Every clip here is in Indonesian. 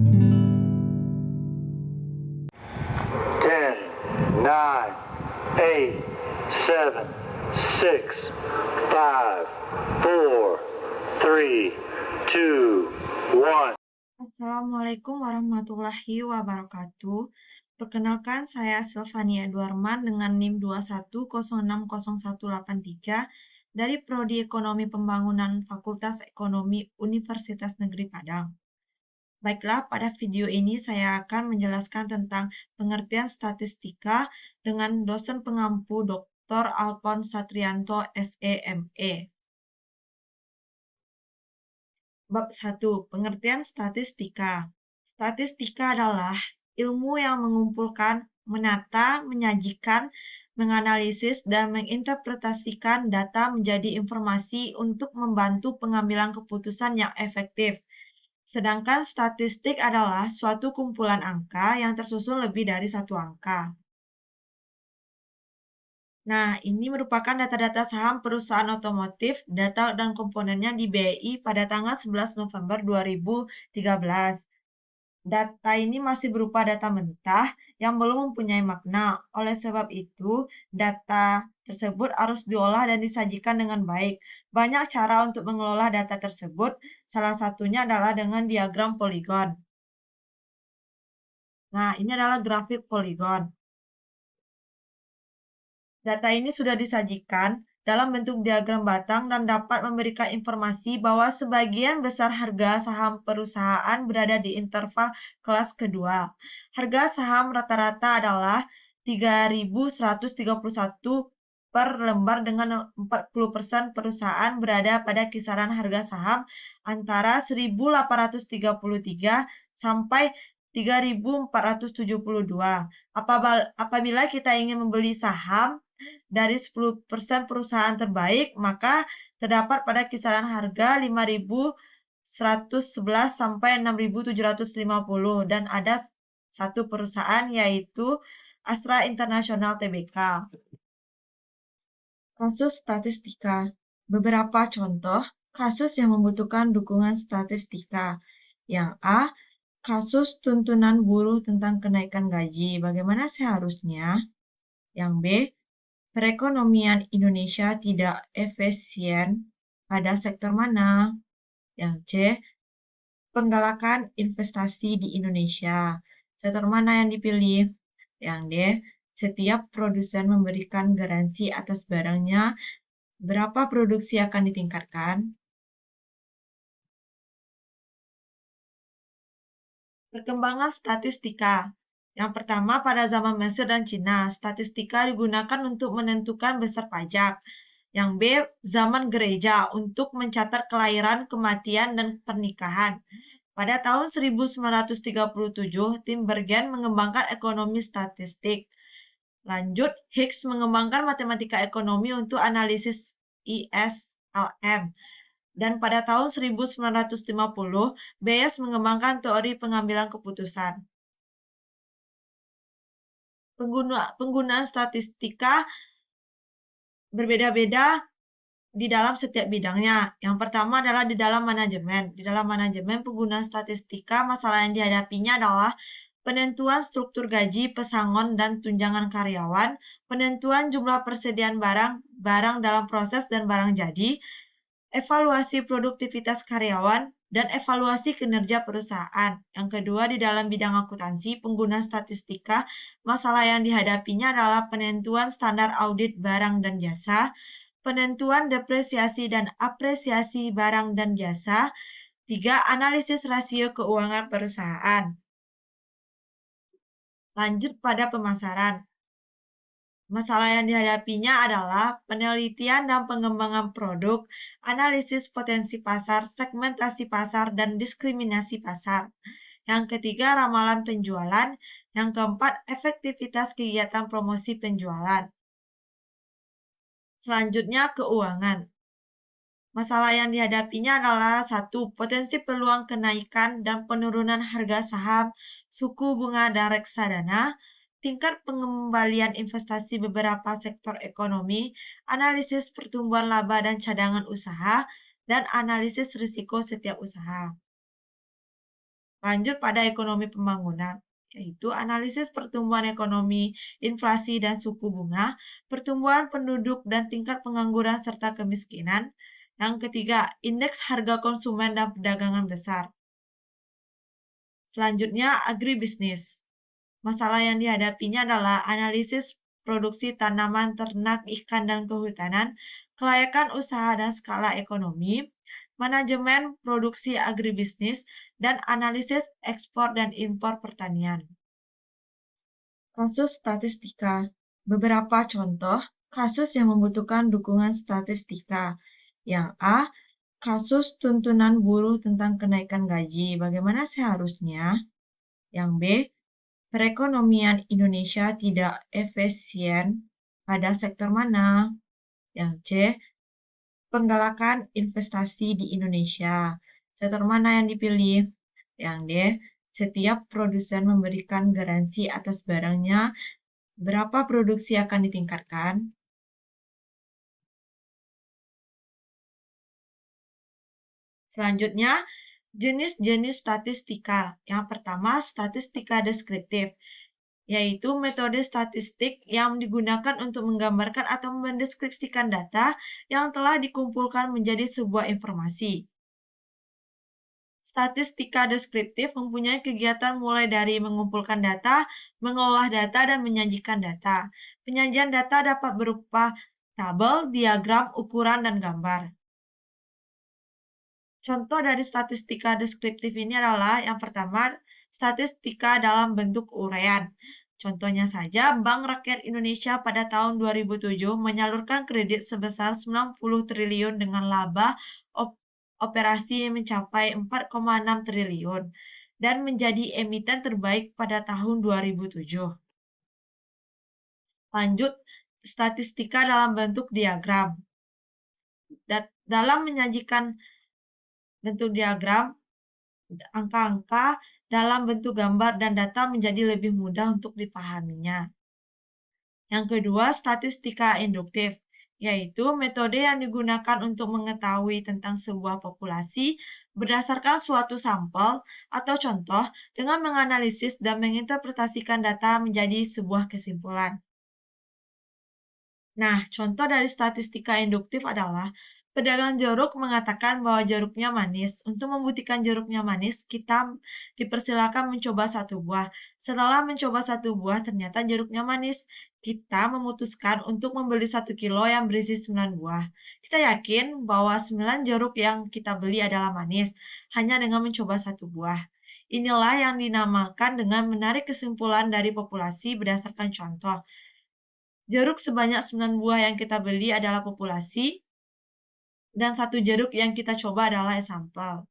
10, 9, 8, 7, 6, 5, 4, 3, 2, 1. Assalamualaikum warahmatullahi wabarakatuh. Perkenalkan, saya Silvania Edwarman dengan NIM 21060183 dari Prodi Ekonomi Pembangunan Fakultas Ekonomi Universitas Negeri Padang. Baiklah, pada video ini saya akan menjelaskan tentang pengertian statistika dengan dosen pengampu Dr. Alphonse Satrianto, SEME. Bab 1. Pengertian statistika. Statistika adalah ilmu yang mengumpulkan, menata, menyajikan, menganalisis, dan menginterpretasikan data menjadi informasi untuk membantu pengambilan keputusan yang efektif. Sedangkan statistik adalah suatu kumpulan angka yang tersusun lebih dari satu angka. Nah, ini merupakan data-data saham perusahaan otomotif, data dan komponennya di BI pada tanggal 11 November 2013. Data ini masih berupa data mentah yang belum mempunyai makna. Oleh sebab itu, data tersebut harus diolah dan disajikan dengan baik. Banyak cara untuk mengelola data tersebut, salah satunya adalah dengan diagram poligon. Nah, ini adalah grafik poligon. Data ini sudah disajikan dalam bentuk diagram batang dan dapat memberikan informasi bahwa sebagian besar harga saham perusahaan berada di interval kelas kedua. Harga saham rata-rata adalah 3.131 per lembar dengan 40% perusahaan berada pada kisaran harga saham antara 1.833 sampai 3.472. Apabila kita ingin membeli saham dari 10% perusahaan terbaik, maka terdapat pada kisaran harga 5.111 sampai 6.750 dan ada satu perusahaan yaitu Astra International Tbk. Kasus statistika. Beberapa contoh kasus yang membutuhkan dukungan statistika. Yang A, kasus tuntunan buruh tentang kenaikan gaji. Bagaimana seharusnya? Yang B, perekonomian Indonesia tidak efisien pada sektor mana? Yang C, penggalakan investasi di Indonesia. Sektor mana yang dipilih? Yang D, setiap produsen memberikan garansi atas barangnya, berapa produksi akan ditingkatkan? Perkembangan statistika. Yang pertama, pada zaman Mesir dan Cina, statistika digunakan untuk menentukan besar pajak. Yang B, zaman gereja untuk mencatat kelahiran, kematian, dan pernikahan. Pada tahun 1937, tim Bergen mengembangkan ekonomi statistik. Lanjut, Higgs mengembangkan matematika ekonomi untuk analisis ISLM. Dan pada tahun 1950, Bayes mengembangkan teori pengambilan keputusan. Penggunaan statistika berbeda-beda di dalam setiap bidangnya. Yang pertama adalah di dalam manajemen. Di dalam manajemen, penggunaan statistika, masalah yang dihadapinya adalah penentuan struktur gaji, pesangon, dan tunjangan karyawan, penentuan jumlah persediaan barang dalam proses dan barang jadi, evaluasi produktivitas karyawan, dan evaluasi kinerja perusahaan. Yang kedua, di dalam bidang akuntansi, pengguna statistika, masalah yang dihadapinya adalah penentuan standar audit barang dan jasa, penentuan depresiasi dan apresiasi barang dan jasa. 3. Analisis rasio keuangan perusahaan. Lanjut pada pemasaran. Masalah yang dihadapinya adalah penelitian dan pengembangan produk, analisis potensi pasar, segmentasi pasar, dan diskriminasi pasar. Yang ketiga, ramalan penjualan. Yang keempat, efektivitas kegiatan promosi penjualan. Selanjutnya, keuangan. Masalah yang dihadapinya adalah 1. Potensi peluang kenaikan dan penurunan harga saham, suku bunga dan reksadana, tingkat pengembalian investasi beberapa sektor ekonomi, analisis pertumbuhan laba dan cadangan usaha, dan analisis risiko setiap usaha. Lanjut pada ekonomi pembangunan, yaitu analisis pertumbuhan ekonomi, inflasi dan suku bunga, pertumbuhan penduduk dan tingkat pengangguran serta kemiskinan. Yang ketiga, indeks harga konsumen dan perdagangan besar. Selanjutnya, agribisnis. Masalah yang dihadapinya adalah analisis produksi tanaman, ternak, ikan, dan kehutanan, kelayakan usaha dan skala ekonomi, manajemen produksi agribisnis, dan analisis ekspor dan impor pertanian. Kasus statistika. Beberapa contoh kasus yang membutuhkan dukungan statistika. Yang A, kasus tuntunan buruh tentang kenaikan gaji. Bagaimana seharusnya? Yang B, perekonomian Indonesia tidak efisien pada sektor mana? Yang C, penggalakan investasi di Indonesia. Sektor mana yang dipilih? Yang D, setiap produsen memberikan garansi atas barangnya, berapa produksi akan ditingkatkan? Selanjutnya, jenis-jenis statistika. Yang pertama, statistika deskriptif, yaitu metode statistik yang digunakan untuk menggambarkan atau mendeskripsikan data yang telah dikumpulkan menjadi sebuah informasi. Statistika deskriptif mempunyai kegiatan mulai dari mengumpulkan data, mengolah data, dan menyajikan data. Penyajian data dapat berupa tabel, diagram, ukuran, dan gambar. Contoh dari statistika deskriptif ini adalah yang pertama, statistika dalam bentuk uraian. Contohnya saja, Bank Rakyat Indonesia pada tahun 2007 menyalurkan kredit sebesar 90 triliun dengan laba operasi mencapai 4,6 triliun dan menjadi emiten terbaik pada tahun 2007. Lanjut, statistika dalam bentuk diagram. Dalam menyajikan bentuk diagram, angka-angka dalam bentuk gambar dan data menjadi lebih mudah untuk dipahaminya. Yang kedua, statistika induktif, yaitu metode yang digunakan untuk mengetahui tentang sebuah populasi berdasarkan suatu sampel atau contoh dengan menganalisis dan menginterpretasikan data menjadi sebuah kesimpulan. Nah, contoh dari statistika induktif adalah pedagang jeruk mengatakan bahwa jeruknya manis. Untuk membuktikan jeruknya manis, kita dipersilakan mencoba satu buah. Setelah mencoba satu buah, ternyata jeruknya manis. Kita memutuskan untuk membeli 1 kilo yang berisi 9 buah. Kita yakin bahwa 9 jeruk yang kita beli adalah manis, hanya dengan mencoba satu buah. Inilah yang dinamakan dengan menarik kesimpulan dari populasi berdasarkan contoh. Jeruk sebanyak 9 buah yang kita beli adalah populasi, dan 1 jeruk yang kita coba adalah sampel.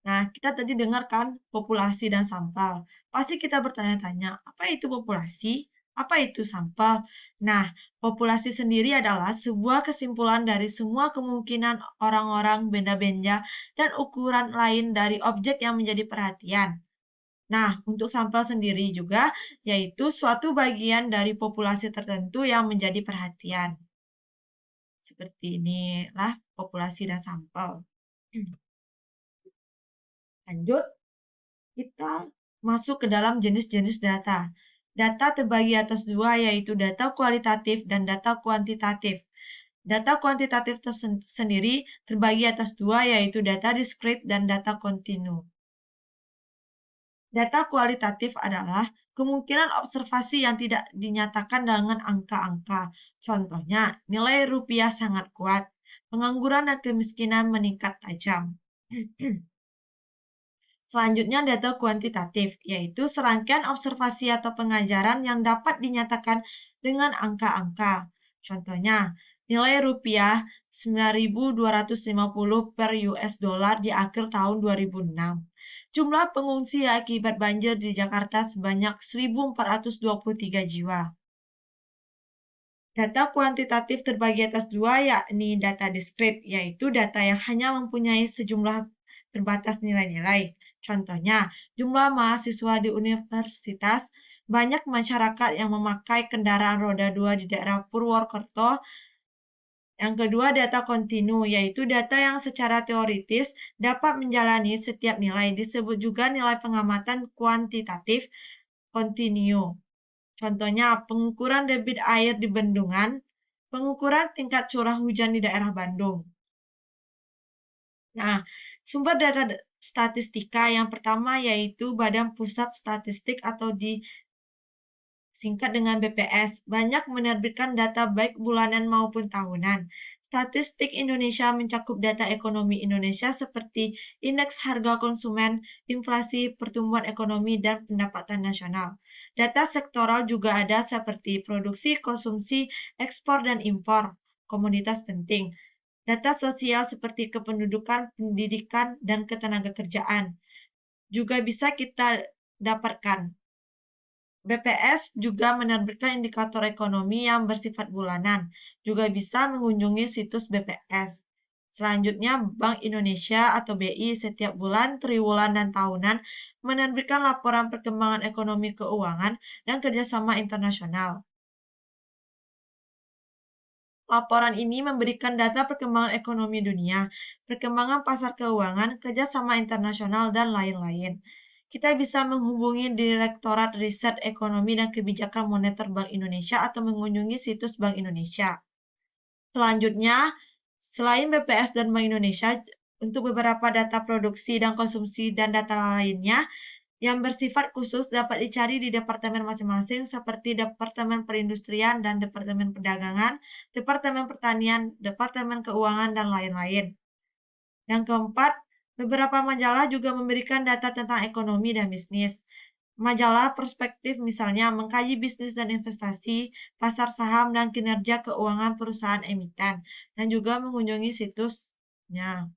Nah, kita tadi dengar kan populasi dan sampel. Pasti kita bertanya-tanya, apa itu populasi? Apa itu sampel? Nah, populasi sendiri adalah sebuah kesimpulan dari semua kemungkinan orang-orang, benda-benda, dan ukuran lain dari objek yang menjadi perhatian. Nah, untuk sampel sendiri juga, yaitu suatu bagian dari populasi tertentu yang menjadi perhatian. Seperti inilah populasi dan sampel. Lanjut, kita masuk ke dalam jenis-jenis data. Data terbagi atas dua, yaitu data kualitatif dan data kuantitatif. Data kuantitatif sendiri terbagi atas dua, yaitu data diskrit dan data kontinu. Data kualitatif adalah kemungkinan observasi yang tidak dinyatakan dengan angka-angka. Contohnya, nilai rupiah sangat kuat, pengangguran dan kemiskinan meningkat tajam. Selanjutnya data kuantitatif, yaitu serangkaian observasi atau pengajaran yang dapat dinyatakan dengan angka-angka. Contohnya, nilai rupiah 9.250 per US dollar di akhir tahun 2006. Jumlah pengungsi akibat banjir di Jakarta sebanyak 1.423 jiwa. Data kuantitatif terbagi atas dua, yakni data diskrit, yaitu data yang hanya mempunyai sejumlah terbatas nilai-nilai. Contohnya, jumlah mahasiswa di universitas, banyak masyarakat yang memakai kendaraan roda 2 di daerah Purwokerto Yang kedua, data kontinu, yaitu data yang secara teoritis dapat menjalani setiap nilai. Disebut juga nilai pengamatan kuantitatif kontinu. Contohnya, pengukuran debit air di bendungan, pengukuran tingkat curah hujan di daerah Bandung. Nah, sumber data statistika yang pertama yaitu Badan Pusat Statistik atau disingkat dengan BPS, banyak menerbitkan data baik bulanan maupun tahunan. Statistik Indonesia mencakup data ekonomi Indonesia seperti indeks harga konsumen, inflasi, pertumbuhan ekonomi, dan pendapatan nasional. Data sektoral juga ada seperti produksi, konsumsi, ekspor, dan impor, komoditas penting. Data sosial seperti kependudukan, pendidikan, dan ketenagakerjaan juga bisa kita dapatkan. BPS juga menerbitkan indikator ekonomi yang bersifat bulanan. Juga bisa mengunjungi situs BPS. Selanjutnya, Bank Indonesia atau BI setiap bulan, triwulan, dan tahunan menerbitkan laporan perkembangan ekonomi keuangan dan kerjasama internasional. Laporan ini memberikan data perkembangan ekonomi dunia, perkembangan pasar keuangan, kerjasama internasional, dan lain-lain. Kita bisa menghubungi Direktorat Riset Ekonomi dan Kebijakan Moneter Bank Indonesia atau mengunjungi situs Bank Indonesia. Selanjutnya, selain BPS dan Bank Indonesia, untuk beberapa data produksi dan konsumsi dan data lainnya, yang bersifat khusus dapat dicari di departemen masing-masing seperti Departemen Perindustrian dan Departemen Perdagangan, Departemen Pertanian, Departemen Keuangan, dan lain-lain. Yang keempat, beberapa majalah juga memberikan data tentang ekonomi dan bisnis. Majalah Perspektif misalnya mengkaji bisnis dan investasi, pasar saham, dan kinerja keuangan perusahaan emiten, dan juga mengunjungi situsnya.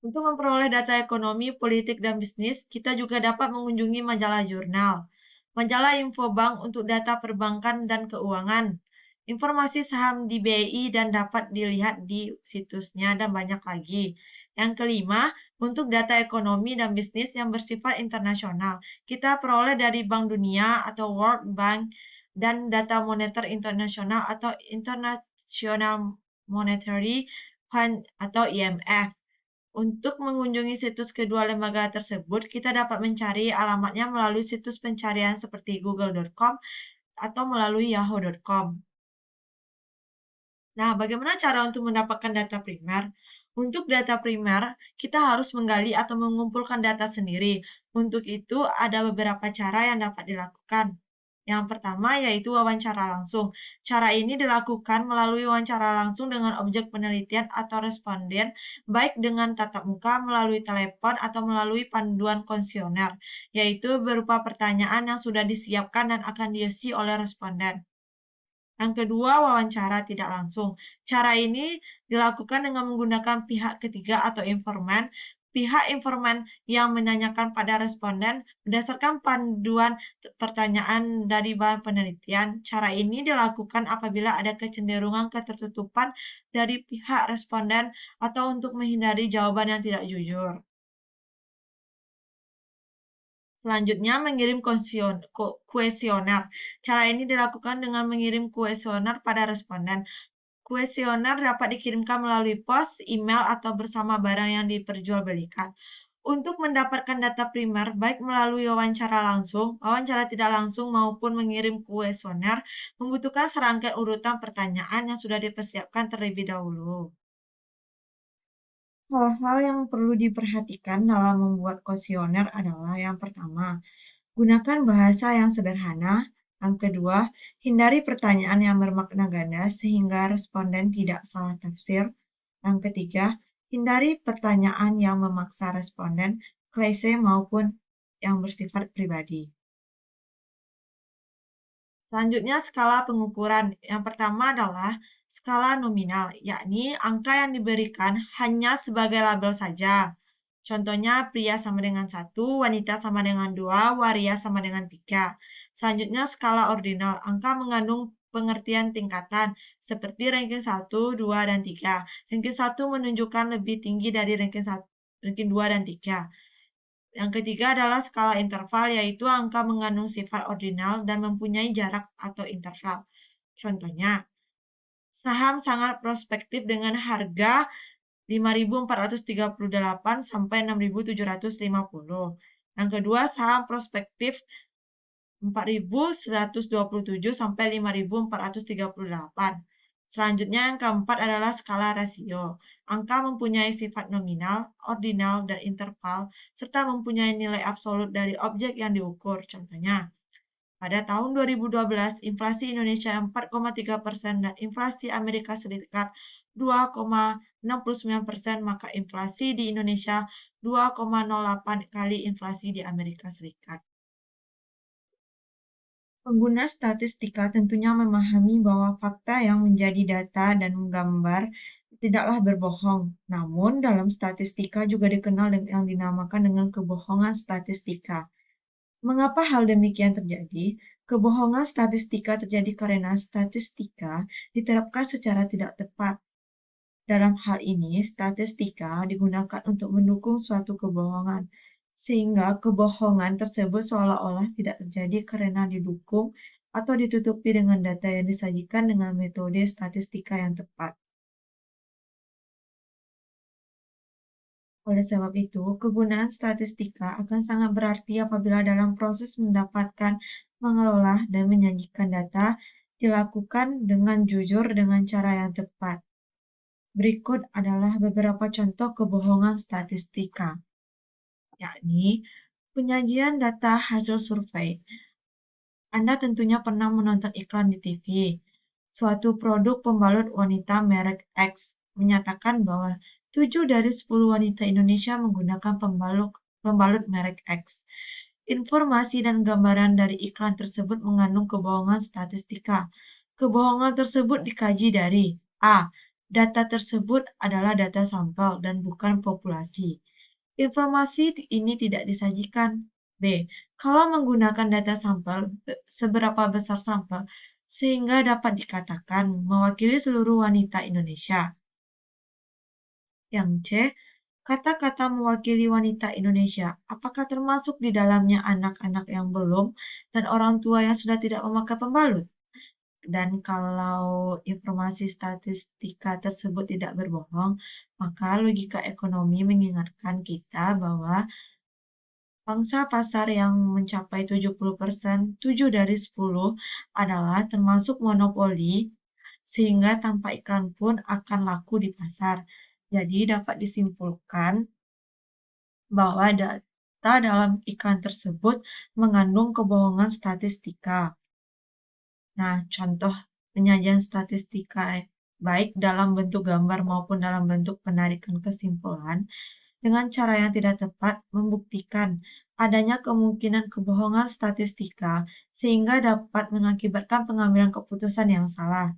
Untuk memperoleh data ekonomi, politik, dan bisnis, kita juga dapat mengunjungi majalah jurnal, majalah Infobank untuk data perbankan dan keuangan, informasi saham di BI dan dapat dilihat di situsnya dan banyak lagi. Yang kelima, untuk data ekonomi dan bisnis yang bersifat internasional, kita peroleh dari Bank Dunia atau World Bank dan data moneter internasional atau International Monetary Fund atau IMF. Untuk mengunjungi situs kedua lembaga tersebut, kita dapat mencari alamatnya melalui situs pencarian seperti google.com atau melalui yahoo.com. Nah, bagaimana cara untuk mendapatkan data primer? Untuk data primer, kita harus menggali atau mengumpulkan data sendiri. Untuk itu, ada beberapa cara yang dapat dilakukan. Yang pertama yaitu wawancara langsung. Cara ini dilakukan melalui wawancara langsung dengan objek penelitian atau responden, baik dengan tatap muka, melalui telepon, atau melalui panduan kuesioner, yaitu berupa pertanyaan yang sudah disiapkan dan akan diisi oleh responden. Yang kedua, wawancara tidak langsung. Cara ini dilakukan dengan menggunakan pihak ketiga atau informan. Pihak informan yang menanyakan pada responden berdasarkan panduan pertanyaan dari bahan penelitian. Cara ini dilakukan apabila ada kecenderungan ketertutupan dari pihak responden atau untuk menghindari jawaban yang tidak jujur. Selanjutnya, mengirim kuesioner. Cara ini dilakukan dengan mengirim kuesioner pada responden. Kuesioner dapat dikirimkan melalui pos, email, atau bersama barang yang diperjualbelikan. Untuk mendapatkan data primer, baik melalui wawancara langsung, wawancara tidak langsung, maupun mengirim kuesioner, membutuhkan serangkaian urutan pertanyaan yang sudah dipersiapkan terlebih dahulu. Hal-hal yang perlu diperhatikan dalam membuat kuesioner adalah yang pertama, gunakan bahasa yang sederhana. Yang kedua, hindari pertanyaan yang bermakna ganda sehingga responden tidak salah tafsir. Yang ketiga, hindari pertanyaan yang memaksa responden, klise maupun yang bersifat pribadi. Selanjutnya, skala pengukuran. Yang pertama adalah skala nominal, yakni angka yang diberikan hanya sebagai label saja. Contohnya, pria sama dengan 1, wanita sama dengan 2, waria sama dengan 3. Selanjutnya, skala ordinal. Angka mengandung pengertian tingkatan, seperti ranking 1, 2, dan 3. Ranking 1 menunjukkan lebih tinggi dari ranking 2 dan 3. Yang ketiga adalah skala interval, yaitu angka mengandung sifat ordinal dan mempunyai jarak atau interval. Contohnya, saham sangat prospektif dengan harga 5.438 sampai 6.750. Yang kedua, saham prospektif 4.127 sampai 5.438. Selanjutnya yang keempat adalah skala rasio. Angka mempunyai sifat nominal, ordinal, dan interval, serta mempunyai nilai absolut dari objek yang diukur. Contohnya, pada tahun 2012, inflasi Indonesia 4,3% dan inflasi Amerika Serikat 2,69%, maka inflasi di Indonesia 2,08 kali inflasi di Amerika Serikat. Pengguna statistika tentunya memahami bahwa fakta yang menjadi data dan gambar tidaklah berbohong. Namun, dalam statistika juga dikenal yang dinamakan dengan kebohongan statistika. Mengapa hal demikian terjadi? Kebohongan statistika terjadi karena statistika diterapkan secara tidak tepat. Dalam hal ini, statistika digunakan untuk mendukung suatu kebohongan, sehingga kebohongan tersebut seolah-olah tidak terjadi karena didukung atau ditutupi dengan data yang disajikan dengan metode statistika yang tepat. Oleh sebab itu, kegunaan statistika akan sangat berarti apabila dalam proses mendapatkan, mengelola, dan menyajikan data dilakukan dengan jujur dengan cara yang tepat. Berikut adalah beberapa contoh kebohongan statistika, yakni penyajian data hasil survei. Anda tentunya pernah menonton iklan di TV. Suatu produk pembalut wanita merek X menyatakan bahwa 7 dari 10 wanita Indonesia menggunakan pembalut merek X. Informasi dan gambaran dari iklan tersebut mengandung kebohongan statistika. Kebohongan tersebut dikaji dari A. Data tersebut adalah data sampel dan bukan populasi. Informasi ini tidak disajikan. B. Kalau menggunakan data sampel, seberapa besar sampel sehingga dapat dikatakan mewakili seluruh wanita Indonesia. Yang C. Kata-kata mewakili wanita Indonesia, apakah termasuk di dalamnya anak-anak yang belum dan orang tua yang sudah tidak memakai pembalut? Dan kalau informasi statistika tersebut tidak berbohong, maka logika ekonomi mengingatkan kita bahwa pangsa pasar yang mencapai 70%, 7 dari 10 adalah termasuk monopoli, sehingga tanpa iklan pun akan laku di pasar. Jadi dapat disimpulkan bahwa data dalam iklan tersebut mengandung kebohongan statistika. Nah, contoh penyajian statistika baik dalam bentuk gambar maupun dalam bentuk penarikan kesimpulan dengan cara yang tidak tepat membuktikan adanya kemungkinan kebohongan statistika sehingga dapat mengakibatkan pengambilan keputusan yang salah.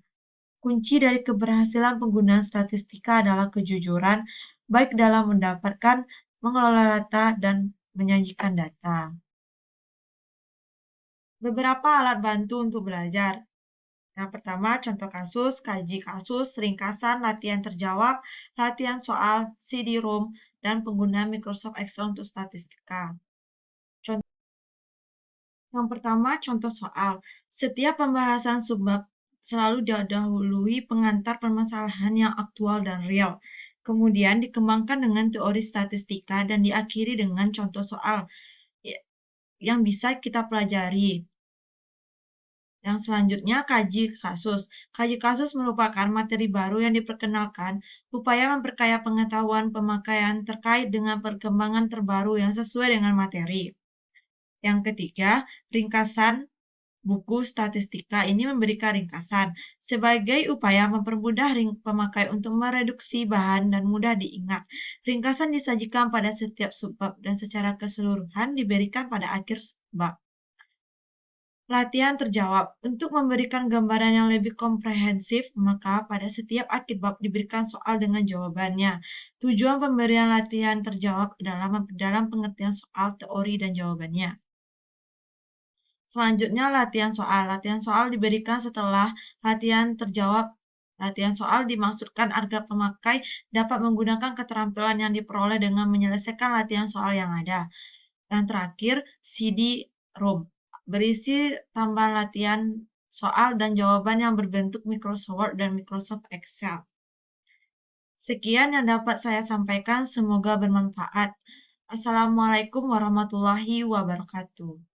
Kunci dari keberhasilan penggunaan statistika adalah kejujuran baik dalam mendapatkan, mengelola data, dan menyajikan data. Beberapa alat bantu untuk belajar. Yang pertama, contoh kasus, kaji kasus, ringkasan, latihan terjawab, latihan soal, CD-ROM, dan penggunaan Microsoft Excel untuk statistika. Yang pertama, contoh soal. Setiap pembahasan subbab selalu didahului pengantar permasalahan yang aktual dan real. Kemudian dikembangkan dengan teori statistika dan diakhiri dengan contoh soal yang bisa kita pelajari. Yang selanjutnya, kaji kasus. Kaji kasus merupakan materi baru yang diperkenalkan, upaya memperkaya pengetahuan pemakaian terkait dengan perkembangan terbaru yang sesuai dengan materi. Yang ketiga, ringkasan buku statistika ini memberikan ringkasan sebagai upaya mempermudah pemakai untuk mereduksi bahan dan mudah diingat. Ringkasan disajikan pada setiap subbab dan secara keseluruhan diberikan pada akhir bab. Latihan terjawab. Untuk memberikan gambaran yang lebih komprehensif, maka pada setiap akhir bab diberikan soal dengan jawabannya. Tujuan pemberian latihan terjawab adalah dalam pengertian soal, teori, dan jawabannya. Selanjutnya, latihan soal. Latihan soal diberikan setelah latihan terjawab. Latihan soal dimaksudkan agar pemakai dapat menggunakan keterampilan yang diperoleh dengan menyelesaikan latihan soal yang ada. Yang terakhir, CD-ROM, berisi tambahan latihan soal dan jawaban yang berbentuk Microsoft Word dan Microsoft Excel. Sekian yang dapat saya sampaikan, semoga bermanfaat. Assalamualaikum warahmatullahi wabarakatuh.